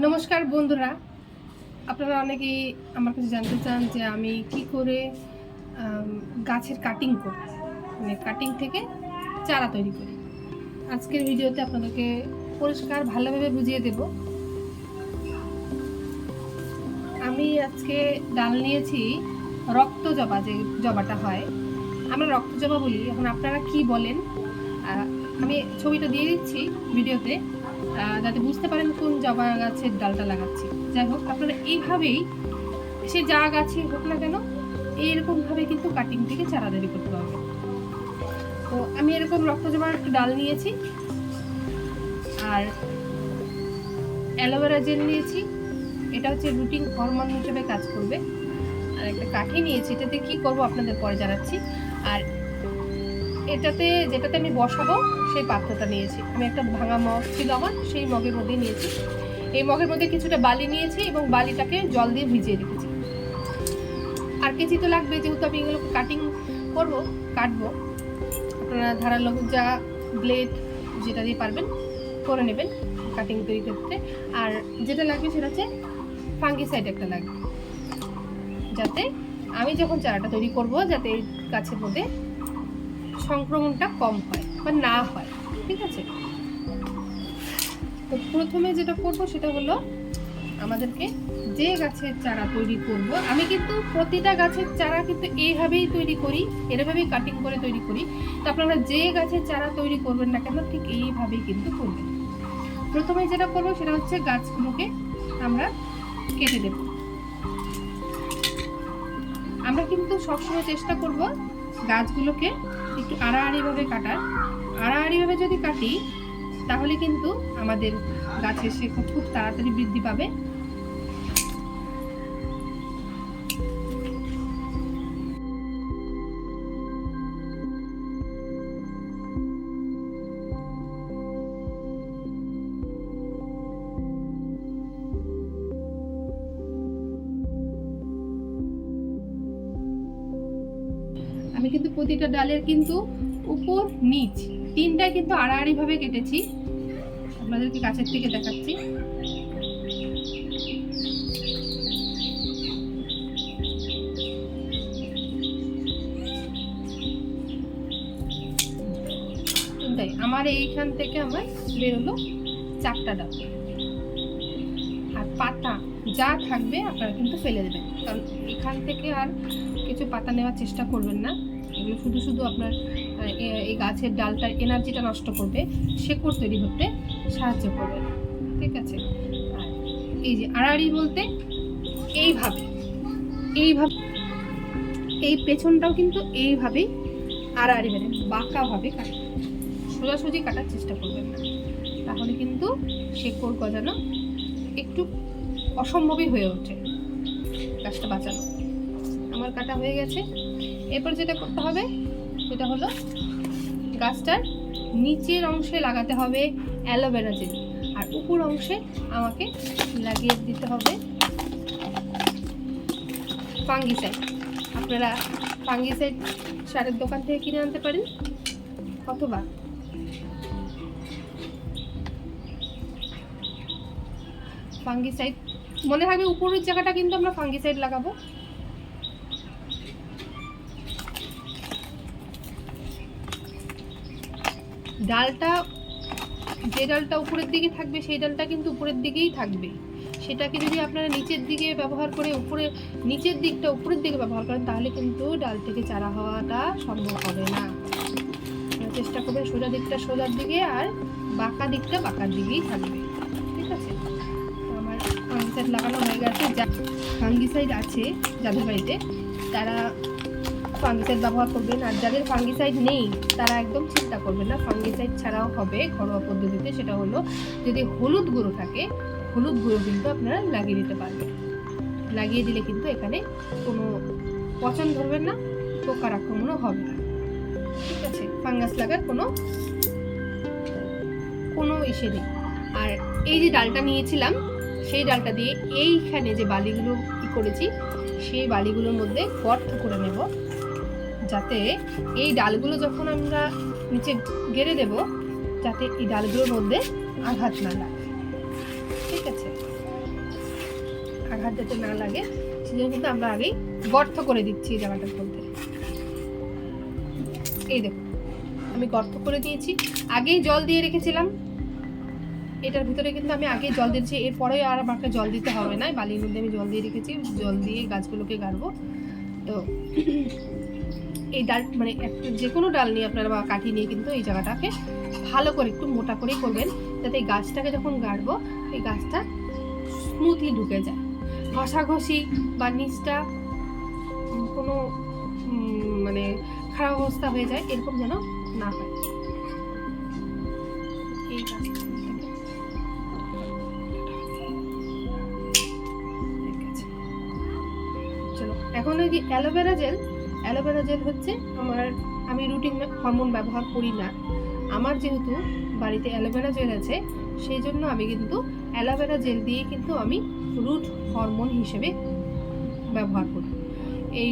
নমস্কার বন্ধুরা, আপনারা অনেকেই আমার কাছে জানতে চান যে আমি কি করে গাছের কাটিং করি, মানে কাটিং থেকে চারা তৈরি করি। আজকের ভিডিওতে আপনাদেরকে পরিষ্কার ভালোভাবে বুঝিয়ে দেব। আমি আজকে ডাল নিয়েছি রক্ত জবা, যে জবাটা হয়, আমরা রক্ত জবা বলি। এখন আপনারা কি বলেন আমি ছবিটা দিয়ে দিচ্ছি ভিডিওতে, যাতে বুঝতে পারেন কোন জবা গাছের ডালটা লাগাচ্ছি। যাই হোক, আপনারা এইভাবেই সে যা গাছে হোক না কেন এইরকমভাবে কিন্তু কাটিং থেকে চারা তৈরি করতে পারবে। তো আমি এরকম রক্ত জবার একটা ডাল নিয়েছি, আর অ্যালোভেরা জেল নিয়েছি, এটা হচ্ছে রুটিন হরমোন হিসেবে কাজ করবে। আর একটা কাঠি নিয়েছি, এটাতে কি করব আপনাদের পরে জানাচ্ছি। আর এটাতে যেটাতে আমি বসাবো সেই পাত্রটা নিয়েছি, আমি একটা ভাঙা মগ ছিল আমার, সেই মগের মধ্যে নিয়েছি। এই মগের মধ্যে কিছুটা বালি নিয়েছি এবং বালিটাকে জল দিয়ে ভিজিয়ে রেখেছি। আর কেচি তো লাগবে, যেহেতু আমি এগুলো কাটিং করবো, কাটবো। আপনারা ধারালো যা ব্লেড যেটা দিয়ে পারবেন করে নেবেন কাটিং তৈরি করতে। আর যেটা লাগবে সেটা হচ্ছে ফাঙ্গিসাইড একটা লাগবে, যাতে আমি যখন চারাটা তৈরি করব যাতে এই গাছের মধ্যে সংক্রমণটা কম হয় বা না হয়। ঠিক আছে, তো প্রথমে যেটা করব সেটা হলো আমাদেরকে যে গাছের চারা তৈরি করব, আমি কিন্তু প্রতিটা গাছের চারা কিন্তু এইভাবেই তৈরি করি, এরভাবেই কাটিং করে তৈরি করি। তো আপনারা যে গাছের চারা তৈরি করবেন না কেন ঠিক এইভাবেই কিন্তু করবেন। প্রথমে যেটা করব সেটা হচ্ছে গাছগুলোকে আমরা কেটে দেব। আমরা কিন্তু সবসময় চেষ্টা করব গাছগুলোকে একটু আড়াআড়িভাবে কাটার। আড়াআড়িভাবে যদি কাটি তাহলে কিন্তু আমাদের গাছের শেকড় খুব তাড়াতাড়ি বৃদ্ধি পাবে। আমি কিন্তু প্রতিটা ডালের কিন্তু উপর নিচ তিনটায় কিন্তু আড়াআড়িভাবে কেটেছি, আপনাদেরকে কাছের থেকে দেখাচ্ছি। আমার এইখান থেকে আমার বেরোলো 4টা ডাল। আর পাতা যা থাকবে আপনারা কিন্তু ফেলে দেবেন, কারণ এখান থেকে আর কিছু পাতা নেওয়ার চেষ্টা করবেন না। এগুলো শুধু শুধু আপনার এই গাছের ডালটার এনার্জিটা নষ্ট করবে, শেকড় তৈরি হতে সাহায্য করবে না। ঠিক আছে, আর এই যে আড়াআড়ি বলতে এইভাবে এইভাবে এই পেছনটাও কিন্তু এইভাবেই আড়াআড়ি, মানে বাঁকাভাবে কাটবে, সোজাসুজি কাটার চেষ্টা করবেন না, তাহলে কিন্তু শেকড় গজানো একটু অসম্ভবই হয়ে ওঠে গাছটা বাঁচানো। আমার কাটা হয়ে গেছে। এরপর যেটা করতে হবে সেটা হলো গাছটার নিচের অংশে লাগাতে হবে অ্যালোভেরা জেল, আর উপর অংশে আমাকে লাগিয়ে দিতে হবে ফাঙ্গিসাইড। আপনারা ফাঙ্গিসাইড সারের দোকান থেকে কিনে আনতে পারেন, অথবা ফাঙ্গিসাইড মনে রাখবে উপরের জায়গাটা কিন্তু আমরা ফাঙ্গিসাইড লাগাবো। ডালটা যে ডালটা উপরের দিকে থাকবে সেই ডালটা কিন্তু উপরের দিকেই থাকবে। সেটাকে যদি আপনারা নিচের দিকে ব্যবহার করে নিচের দিকটা উপরের দিকে ব্যবহার করেন তাহলে কিন্তু ডাল থেকে চারা হওয়াটা সম্ভব হবে না। চেষ্টা করবেন সোজা দিকটা সোজার দিকে আর বাঁকা দিকটা বাঁকার দিকেই থাকবে। ঠিক আছে, আমার ফাঙ্গিসাইড লাগানো হয়ে গেছে। যা ফাঙ্গিসাইড আছে যাদের বাড়িতে তারা ফাঙ্গিসাইড ব্যবহার করবেন, আর যাদের ফাঙ্গিসাইড নেই তারা একদম চিন্তা করবেন না, ফাঙ্গিসাইড ছাড়াও হবে ঘরোয়া পদ্ধতিতে। সেটা হলো যদি হলুদ গুঁড়ো থাকে, হলুদ গুঁড়ো কিন্তু আপনারা লাগিয়ে দিতে পারবেন। লাগিয়ে দিলে কিন্তু এখানে কোনো পচন ধরবে না, পোকার আক্রমণও হবে না। ঠিক আছে, ফাঙ্গাস লাগার কোনো ইসে নেই। আর এই যে ডালটা নিয়েছিলাম সেই ডালটা দিয়ে এইখানে যে বালিগুলো করেছি সেই বালিগুলোর মধ্যে গর্ত করে নেব, যাতে এই ডালগুলো যখন আমরা নিচে গেড়ে দেব যাতে এই ডালগুলোর মধ্যে আঘাত না লাগে। ঠিক আছে, আঘাত যাতে না লাগে সেজন্য কিন্তু আমরা আগেই গর্ত করে দিচ্ছি এই জায়গাটার মধ্যে। এই দেখো আমি গর্ত করে দিয়েছি, আগেই জল দিয়ে রেখেছিলাম, এটার ভিতরে কিন্তু আমি আগেই জল দিয়েছি, এরপরে আর আমাকে জল দিতে হবে না, বালির মধ্যে আমি জল দিয়ে রেখেছি, জল দিয়ে গাছগুলোকে গাড়বো। তো এই ডাল মানে একটা যে কোনো ডাল নিয়ে আপনারা বা কাঠি নিয়ে কিন্তু এই জায়গাটাকে ভালো করে একটু মোটা করেই করবেন, যাতে এই গাছটাকে যখন গাড়বো এই গাছটা স্মুথলি ঢুকে যায়, ঘষাঘষি বা নিচটা কোনো মানে খারাপ অবস্থা হয়ে যায় এরকম যেন না হয়। এই গাছটা চলো এখন ওই যে অ্যালোভেরা জেল হচ্ছে আমি রুটিন হরমোন ব্যবহার করি না, আমার যেহেতু বাড়িতে অ্যালোভেরা জেল আছে সেই জন্য আমি কিন্তু অ্যালোভেরা জেল দিয়ে কিন্তু আমি রুট হরমোন হিসেবে ব্যবহার করি। এই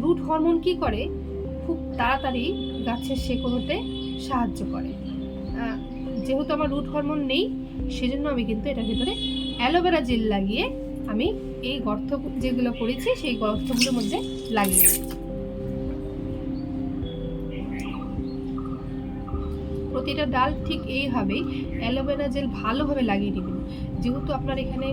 রুট হরমোন কি করে, খুব তাড়াতাড়ি গাছের শেকড় হতে সাহায্য করে। যেহেতু আমার রুট হরমোন নেই সেজন্য আমি কিন্তু এটার ভিতরে অ্যালোভেরা জেল লাগিয়ে আমি এই গর্ত যেগুলো করেছি সেই গর্তগুলোর মধ্যে লাগিয়ে দিচ্ছি। প্রতিটা ডাল ঠিক এইভাবেই অ্যালোভেরা জেল ভালোভাবে লাগিয়ে নেবেন। যেহেতু আপনার এখানে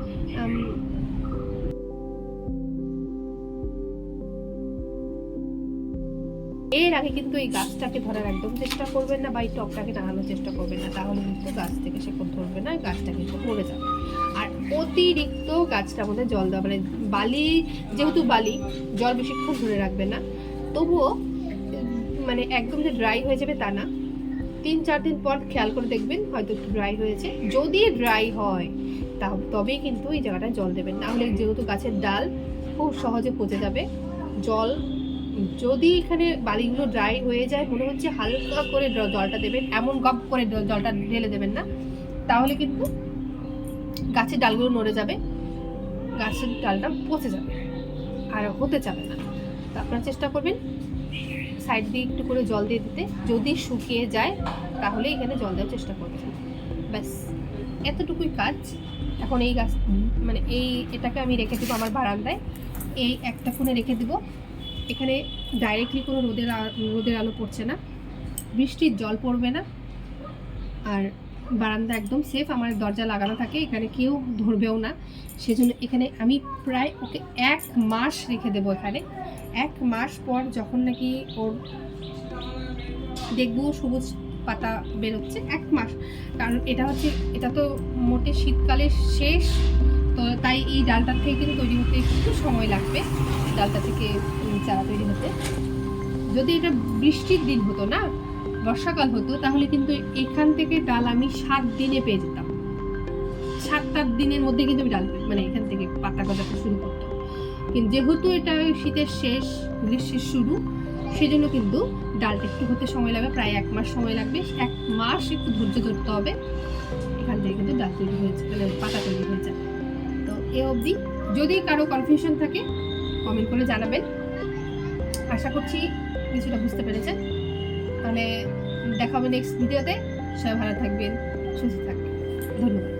এর আগে কিন্তু এই গাছটাকে ধরার একদম চেষ্টা করবেন না বা এই টপটাকে টানানোর চেষ্টা করবেন না, তাহলে কিন্তু গাছ থেকে শেকড় ধরবে না, গাছটা কিন্তু মরে যাবে। আর অতিরিক্ত গাছটার মধ্যে জল দেওয়া মানে বালি, যেহেতু বালি জল বেশিক্ষণ ধরে রাখবে না, তবুও মানে একদম যে ড্রাই হয়ে যাবে তা না, 3-4 দিন পর খেয়াল করে দেখবেন হয়তো একটু ড্রাই হয়েছে। যদি ড্রাই হয় তবেই কিন্তু এই জায়গাটায় জল দেবেন, না হলে যেহেতু গাছের ডাল খুব সহজে পচে যাবে। জল যদি এখানে বালিগুলো ড্রাই হয়ে যায়, মনে হচ্ছে হালকা করে জলটা দেবেন, এমন গপ করে জলটা ঢেলে দেবেন না, তাহলে কিন্তু গাছের ডালগুলো নড়ে যাবে, গাছের ডালটা পচে যাবে আর হতে চাবে না। তো আপনারা চেষ্টা করবেন সাইড দিয়ে একটু করে জল দিয়ে দিতে, যদি শুকিয়ে যায় তাহলে এখানে জল দেওয়ার চেষ্টা করবেন। ব্যাস এতটুকুই কাজ। এখন এই গাছ মানে এটাকে আমি রেখে দেবো আমার বারান্দায়, এই একটা কোণে রেখে দেবো, এখানে ডাইরেক্টলি কোনো রোদের আলো পড়ছে না, বৃষ্টির জল পড়বে না, আর বারান্দা একদম সেফ, আমার দরজা লাগানো থাকে, এখানে কেউ ধরবেও না। সেজন্য এখানে আমি প্রায় ওকে 1 মাস রেখে দেবো এখানে। 1 মাস পর যখন নাকি ওর দেখবো সবুজ পাতা বেরোচ্ছে, 1 মাস, কারণ এটা তো মোটে শীতকালের শেষ, তো তাই এই ডালটার থেকে কিন্তু তৈরি হতে একটু সময় লাগবে, ডালটা থেকে চারা তৈরি হতে। যদি এটা বৃষ্টির দিন হতো না, বর্ষাকাল হতো, তাহলে কিন্তু এখান থেকে ডাল আমি 7 দিনে পেয়ে যেতাম, 7-8 দিনের মধ্যে কিন্তু আমি ডাল মানে এখান থেকে পাতা গজাতে শুরু করতো। কিন্তু যেহেতু এটা শীতের শেষ, গ্রীষ্মের শুরু, সেজন্য কিন্তু ডালটা একটু হতে সময় লাগবে, প্রায় 1 মাস সময় লাগবে। 1 মাস একটু ধৈর্য ধরতে হবে, এখান থেকে কিন্তু ডাল তৈরি হয়েছে, মানে পাতা তৈরি হয়ে যায়। তো এ অবধি যদি কারো কনফিউশন থাকে কমেন্ট করে জানাবেন। আশা করছি কিছুটা বুঝতে পেরেছেন। তাহলে দেখা হবে নেক্সট ভিডিওতে। সবাই ভালো থাকবেন, সুস্থ থাকবেন, ধন্যবাদ।